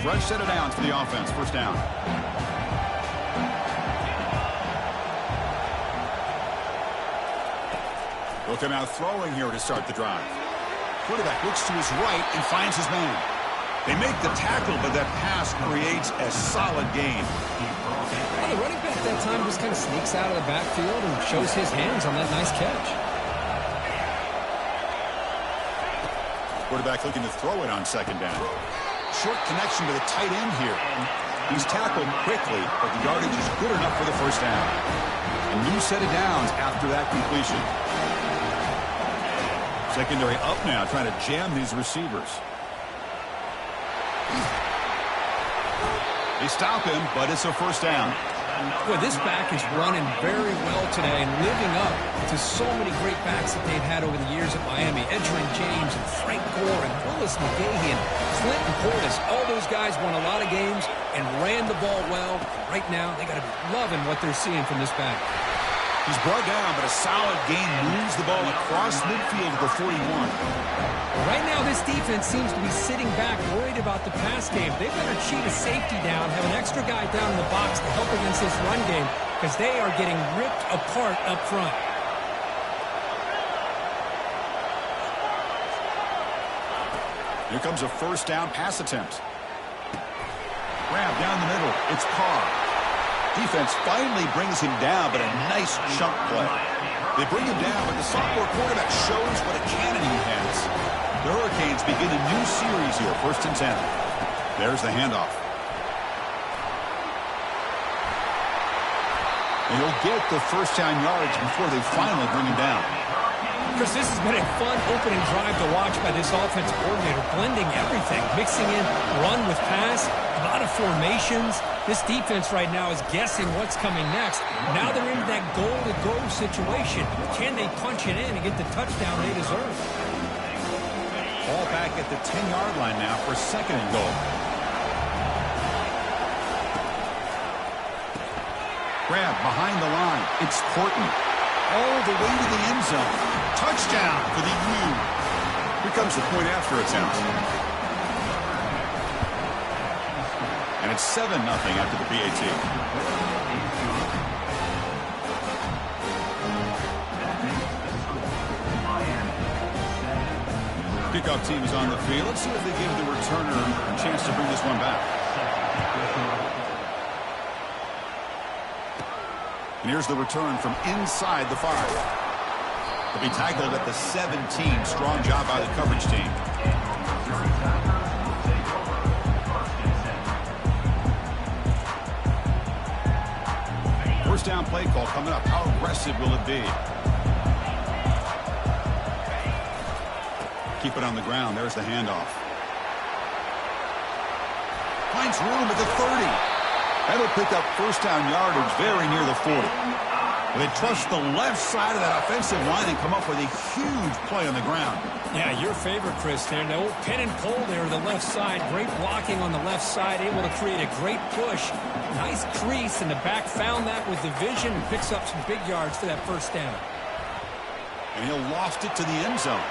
fresh set of downs for the offense. First down. They'll come out throwing here to start the drive. Quarterback looks to his right and finds his man. They make the tackle, but that pass creates a solid gain. Well, the running back that time just kind of sneaks out of the backfield and shows his hands on that nice catch. Quarterback looking to throw it on second down. Short connection to the tight end here. He's tackled quickly, but the yardage is good enough for the first down. A new set of downs after that completion. Secondary up now, trying to jam these receivers. They stop him, but it's a first down. Boy, this back is running very well today and living up to so many great backs that they've had over the years at Miami. Edgerrin James and Frank Gore and Willis McGahee and Clinton Portis. All those guys won a lot of games and ran the ball well. Right now, they got to be loving what they're seeing from this back. He's brought down, but a solid gain moves the ball across midfield to the 41. Right now, this defense seems to be sitting back, worried about the pass game. They better cheat a safety down, have an extra guy down in the box to help against this run game, because they are getting ripped apart up front. Here comes a first down pass attempt. Grab down the middle. It's Carr. Defense finally brings him down, but a nice chunk play. They bring him down, but the sophomore quarterback shows what a cannon he has. The Hurricanes begin a new series here, 1st and 10. There's the handoff. And he'll get the first down yards before they finally bring him down. Chris, this has been a fun opening drive to watch by this offensive coordinator, blending everything, mixing in run with pass, a lot of formations. This defense right now is guessing what's coming next. Now they're into that goal-to-go situation. Can they punch it in and get the touchdown they deserve? Ball back at the 10-yard line now for 2nd and goal. Grab behind the line. It's Horton. All the way to the end zone. Touchdown for the U. Here comes the point after attempt. And it's 7-0 after the PAT. Kickoff team is on the field. Let's see if they give the returner a chance to bring this one back. And here's the return from inside the 5. He'll be tackled at the 17. Strong job by the coverage team. First down play call coming up. How aggressive will it be? Keep it on the ground. There's the handoff. Finds room at the 30. That'll pick up first down yardage very near the 40. They trust the left side of that offensive line and come up with a huge play on the ground. Yeah, your favorite, Chris, there. The old pin and pull there to the left side. Great blocking on the left side, able to create a great push. Nice crease, and the back found that with the vision and picks up some big yards for that first down. And he'll loft it to the end zone.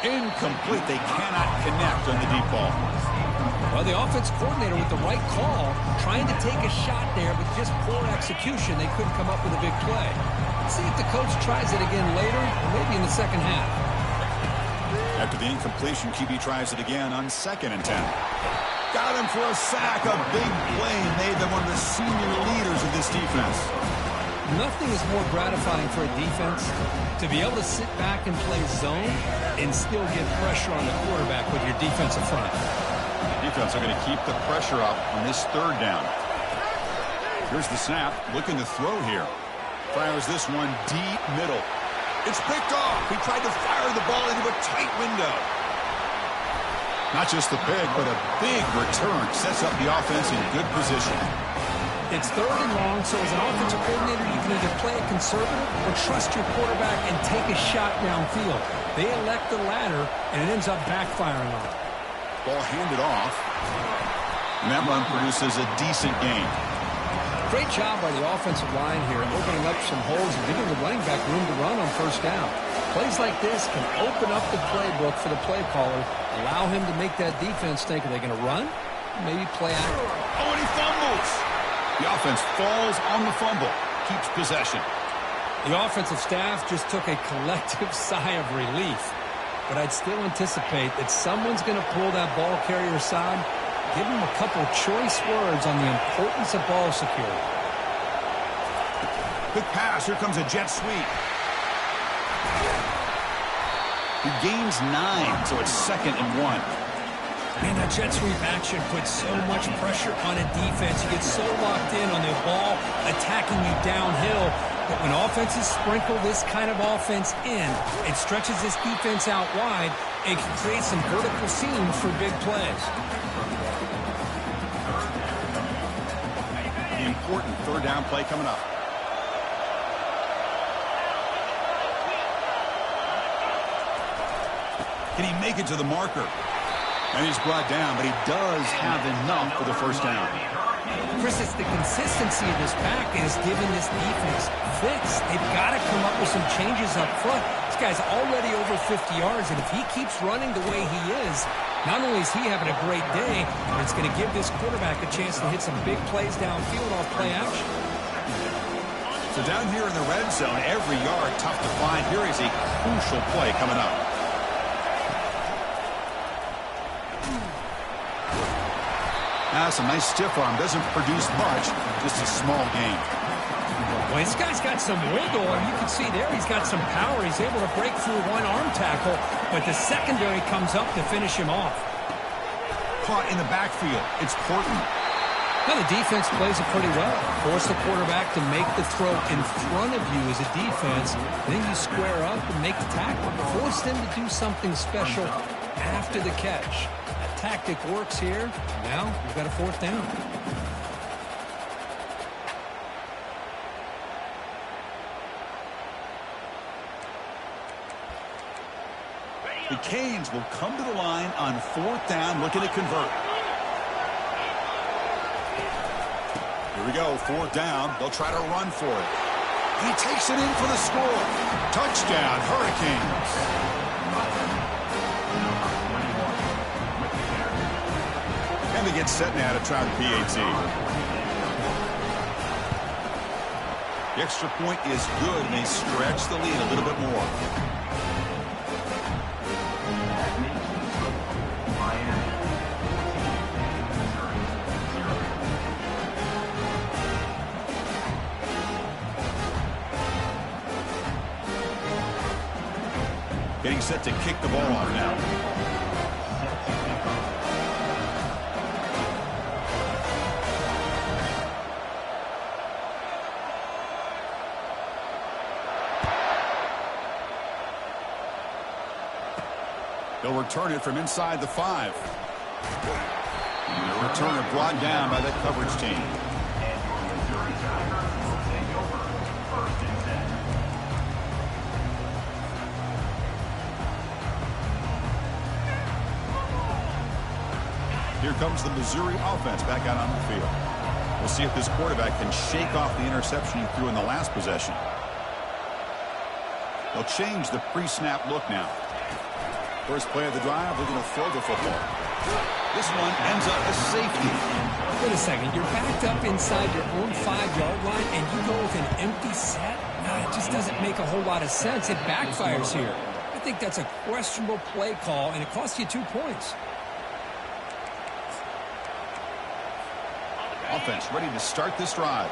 Incomplete. They cannot connect on the deep ball. Well, the offense coordinator with the right call, trying to take a shot there, but just poor execution. They couldn't come up with a big play. Let's see if the coach tries it again later, or maybe in the second half. After the incompletion, QB tries it again on 2nd and 10. Got him for a sack, a big play, made them one of the senior leaders of this defense. Nothing is more gratifying for a defense to be able to sit back and play zone and still get pressure on the quarterback with your defensive front. Defense are going to keep the pressure up on this 3rd down. Here's the snap. Looking to throw here. Fires this one deep middle. It's picked off. He tried to fire the ball into a tight window. Not just the pick, but a big return sets up the offense in good position. It's 3rd and long, so as an offensive coordinator, you can either play it conservative or trust your quarterback and take a shot downfield. They elect the latter, and it ends up backfiring on them. Ball handed off. And that run produces a decent gain. Great job by the offensive line here, opening up some holes and giving the running back room to run on first down. Plays like this can open up the playbook for the play caller, allow him to make that defense think, are they going to run? Maybe play out. Oh, and he fumbles. The offense falls on the fumble, keeps possession. The offensive staff just took a collective sigh of relief. But I'd still anticipate that someone's going to pull that ball carrier aside, give him a couple choice words on the importance of ball security. Quick pass. Here comes a jet sweep. He gains 9, so it's 2nd and 1. Man, that jet sweep action puts so much pressure on a defense. You get so locked in on the ball attacking you downhill. But when offenses sprinkle this kind of offense in, it stretches this defense out wide. It can create some vertical seams for big plays. The important 3rd down play coming up. Can he make it to the marker? And he's brought down, but he does have enough for the 1st down. Chris, it's the consistency of this back that has given this defense fits. They've got to come up with some changes up front. This guy's already over 50 yards, and if he keeps running the way he is, not only is he having a great day, but it's going to give this quarterback a chance to hit some big plays downfield off play action. So down here in the red zone, every yard tough to find. Here is a crucial play coming up. Some nice stiff arm. Doesn't produce much. Just a small gain. Well, this guy's got some wiggle, and you can see there he's got some power. He's able to break through one arm tackle, but the secondary comes up to finish him off. Caught in the backfield. It's Courtney. Well, the defense plays it pretty well. Force the quarterback to make the throw in front of you as a defense. Then you square up and make the tackle. Force them to do something special after the catch. Tactic works here. Now we've got a 4th down. The Canes will come to the line on 4th down, looking to convert. Here we go, 4th down. They'll try to run for it. He takes it in for the score. Touchdown, Hurricanes. And they get set now to try the PAT. The extra point is good, and they stretch the lead a little bit more. Getting set to kick the ball off now. They'll return it from inside the 5. And the returner brought down by that coverage team. Here comes the Missouri offense back out on the field. We'll see if this quarterback can shake off the interception he threw in the last possession. They'll change the pre-snap look now. First play of the drive, they're going to throw the football. This one ends up a safety. Wait a second. You're backed up inside your own 5-yard line, and you go with an empty set? It just doesn't make a whole lot of sense. It backfires here. I think that's a questionable play call, and it costs you 2 points. Offense ready to start this drive.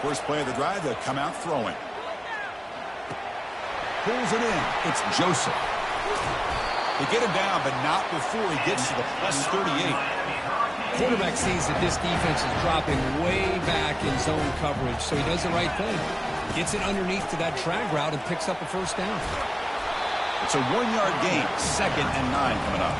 First play of the drive, they'll come out throwing. Pulls it in. It's Joseph. They get him down, but not before he gets to the +38. Quarterback sees that this defense is dropping way back in zone coverage, so he does the right thing. Gets it underneath to that drag route and picks up a first down. It's a 1-yard gain, 2nd and 9 coming up.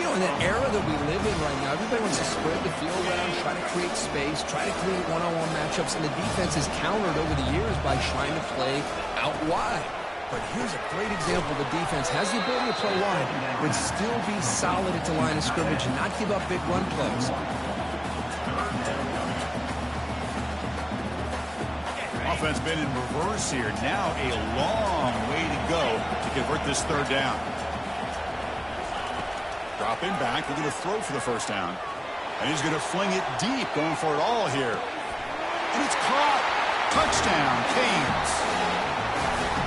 You know, in that era that we live in right now, everybody wants to spread the field around, try to create space, try to create one-on-one matchups, and the defense has countered over the years by trying to play out wide. But here's a great example. The defense has the ability to play wide, but still be solid at the line of scrimmage and not give up big run plays. Offense been in reverse here. Now a long way to go to convert this third down. Dropping back, they're going to throw for the first down. And he's going to fling it deep, going for it all here. And it's caught. Touchdown, Canes.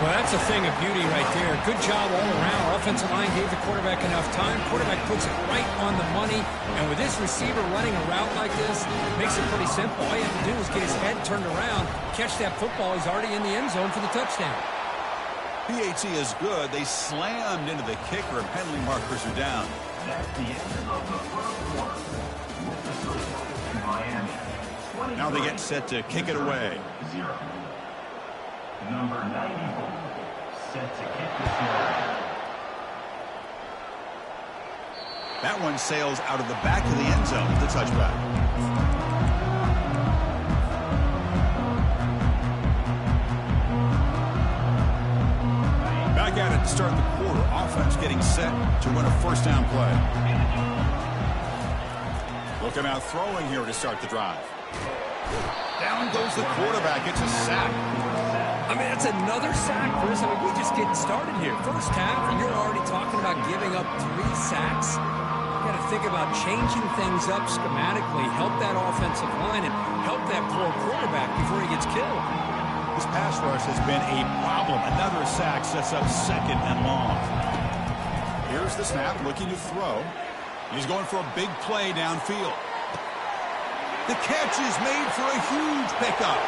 Well, that's a thing of beauty right there. Good job all around. Offensive line gave the quarterback enough time. Quarterback puts it right on the money. And with this receiver running a route like this, it makes it pretty simple. All you have to do is get his head turned around, catch that football. He's already in the end zone for the touchdown. PAT is good. They slammed into the kicker, and penalty markers are down. Now they get set to kick it away. Number 94, set to kick this one. That one sails out of the back of the end zone with the touchback. Back at it to start the quarter. Offense getting set to run a first down play. Looking out throwing here to start the drive. Down goes the quarterback. It's a sack. I mean, that's another sack, Chris. I mean, we just getting started here. First half, and you're already talking about giving up 3 sacks. You got to think about changing things up schematically, help that offensive line, and help that poor quarterback before he gets killed. This pass rush has been a problem. Another sack sets up second and long. Here's the snap, looking to throw. He's going for a big play downfield. The catch is made for a huge pickup.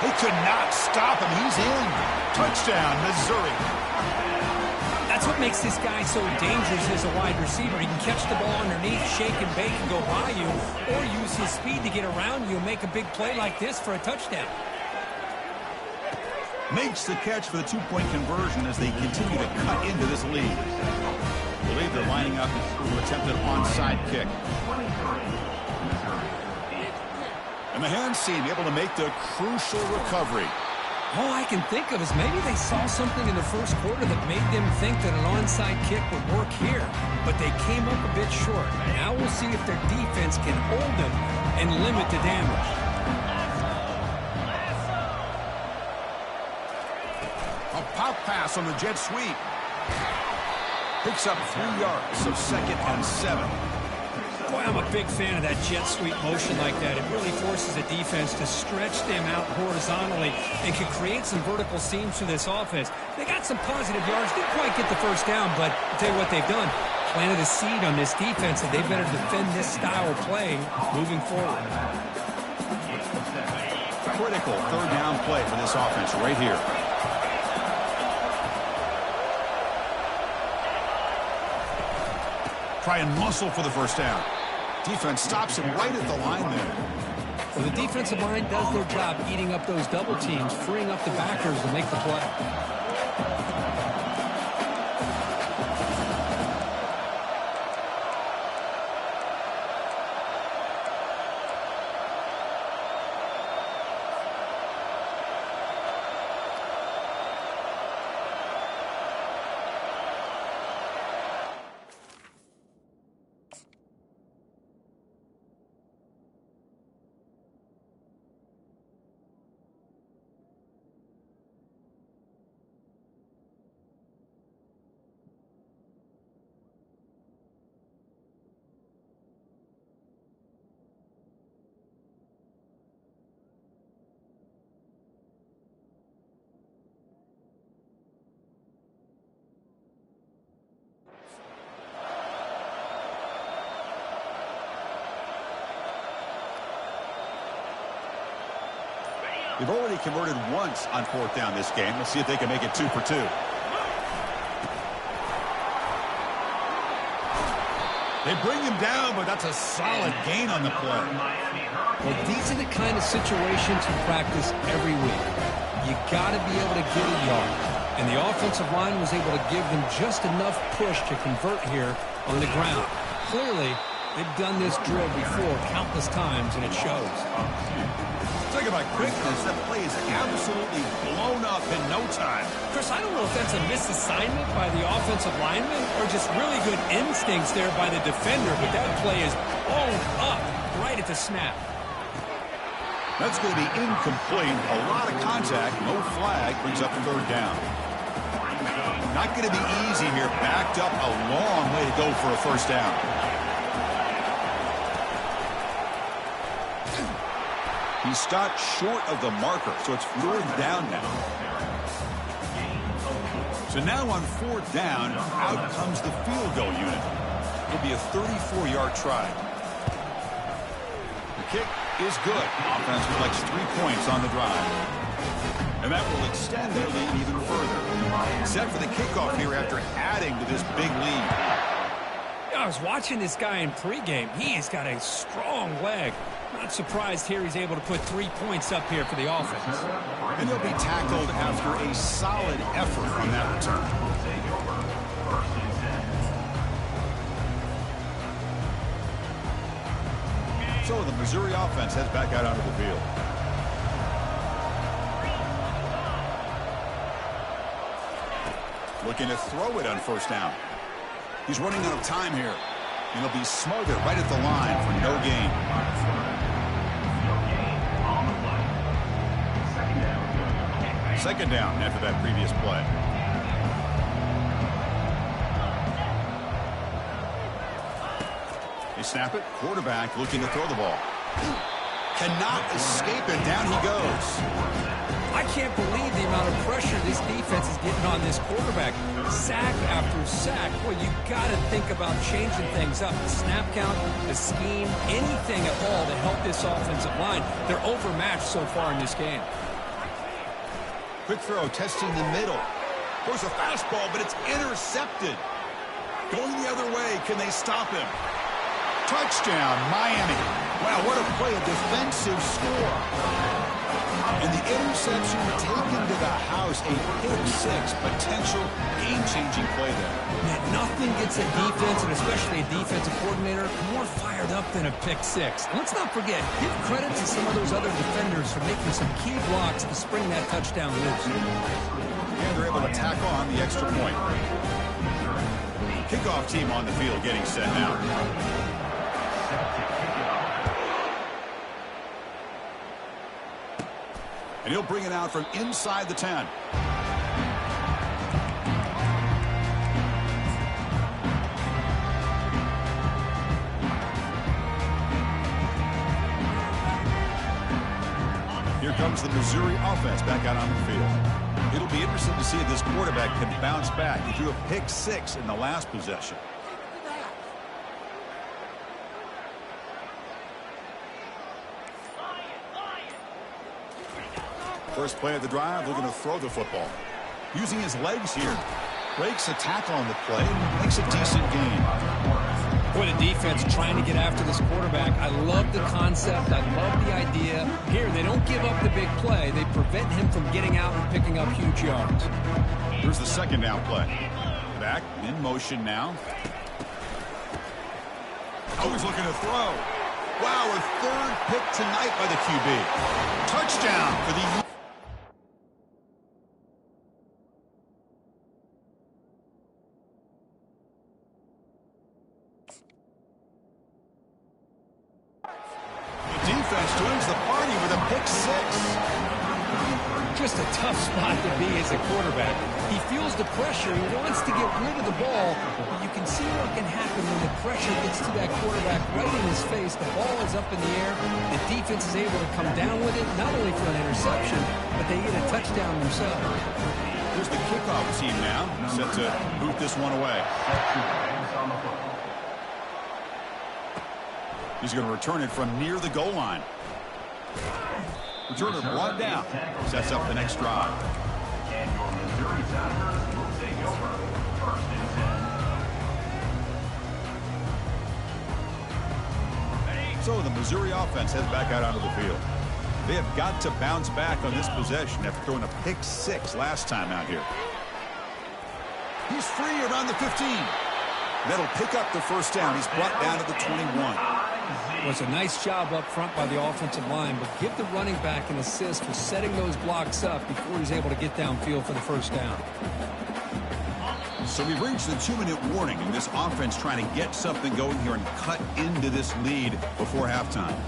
They could not stop him. He's in. Touchdown, Missouri. That's what makes this guy so dangerous as a wide receiver. He can catch the ball underneath, shake and bake, and go by you, or use his speed to get around you and make a big play like this for a touchdown. Makes the catch for the 2-point conversion as they continue to cut into this lead. I believe they're lining up to attempt an onside kick. And the hands seem able to make the crucial recovery. All I can think of is maybe they saw something in the first quarter that made them think that an onside kick would work here. But they came up a bit short. Now we'll see if their defense can hold them and limit the damage. A pop pass on the jet sweep. Picks up 3 yards, so 2nd and 7. Boy, I'm a big fan of that jet sweep motion like that. It really forces the defense to stretch them out horizontally and can create some vertical seams for this offense. They got some positive yards. Didn't quite get the first down, but I'll tell you what they've done. Planted a seed on this defense, and they better defend this style of play moving forward. Critical third down play for this offense right here. Try and muscle for the first down. Defense stops him right at the line there. Well, the defensive line does their job eating up those double teams, freeing up the backers to make the play. They've already converted once on 4th down this game. Let's see if they can make it 2 for 2. They bring him down, but that's a solid gain on the play. Well, these are the kind of situations you practice every week. You got to be able to get a yard. And the offensive line was able to give them just enough push to convert here on the ground. Clearly, they've done this drill before countless times, and it shows. Talk about quickness. That play is absolutely blown up in no time. Chris, I don't know if that's a misassignment by the offensive lineman or just really good instincts there by the defender, but that play is blown up right at the snap. That's going to be incomplete. A lot of contact. No flag. Brings up the third down. Not going to be easy here. Backed up a long way to go for a first down. He stopped short of the marker, so it's fourth down now. So now on fourth down, out comes the field goal unit. It'll be a 34-yard try. The kick is good. Offense collects 3 points on the drive. And that will extend their lead even further. Set for the kickoff here after adding to this big lead. I was watching this guy in pregame. He has got a strong leg. Not surprised here he's able to put 3 points up here for the offense. And he'll be tackled after a solid effort on that return. So the Missouri offense heads back out onto the field. Looking to throw it on first down. He's running out of time here. And he'll be smothered right at the line for no gain. Second down after that previous play. They snap it. Quarterback looking to throw the ball. Cannot escape it. Down he goes. I can't believe the amount of pressure this defense is getting on this quarterback. Sack after sack. Well, you got to think about changing things up. The snap count, the scheme, anything at all to help this offensive line. They're overmatched so far in this game. Quick throw, testing the middle. Goes a fastball, but it's intercepted. Going the other way. Can they stop him? Touchdown, Miami. Wow, what a play, a defensive score. And the interception taken to the house, a pick-6, potential game-changing play there. Man, nothing gets a defense, and especially a defensive coordinator, more fired up than a pick-6. And let's not forget, give credit to some of those other defenders for making some key blocks to spring that touchdown loose. And they're able to tack on the extra point. Kickoff team on the field getting set now. And he'll bring it out from inside the 10. Here comes the Missouri offense back out on the field. It'll be interesting to see if this quarterback can bounce back. He threw a pick-6 in the last possession. First play of the drive, looking to throw the football. Using his legs here. Breaks a tackle on the play, makes a decent gain. Boy, the defense trying to get after this quarterback. I love the concept. I love the idea. Here, they don't give up the big play. They prevent him from getting out and picking up huge yards. Here's the second down play. Back in motion now. Always looking to throw. Wow, a third pick tonight by the QB. Touchdown for the... defense joins the party with a pick-6. Just a tough spot to be as a quarterback. He feels the pressure. He wants to get rid of the ball. But you can see what can happen when the pressure gets to that quarterback right in his face. The ball is up in the air. The defense is able to come down with it, not only for an interception, but they get a touchdown themselves. Here's the kickoff team now, set to boot this one away. He's going to return it from near the goal line. Returner brought down. Sets up the next drive. So the Missouri offense heads back out onto the field. They have got to bounce back on this possession after throwing a pick-6 last time out here. He's free around the 15. That'll pick up the first down. He's brought down to the 21. Was a nice job up front by the offensive line, but give the running back an assist for setting those blocks up before he's able to get downfield for the first down. So we've reached the 2-minute warning, and this offense trying to get something going here and cut into this lead before halftime.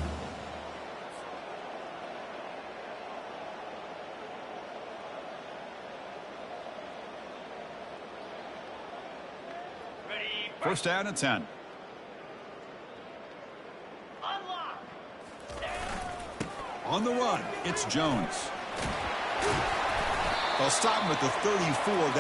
First down and 10. On the run, it's Jones. They'll stop him at the 34.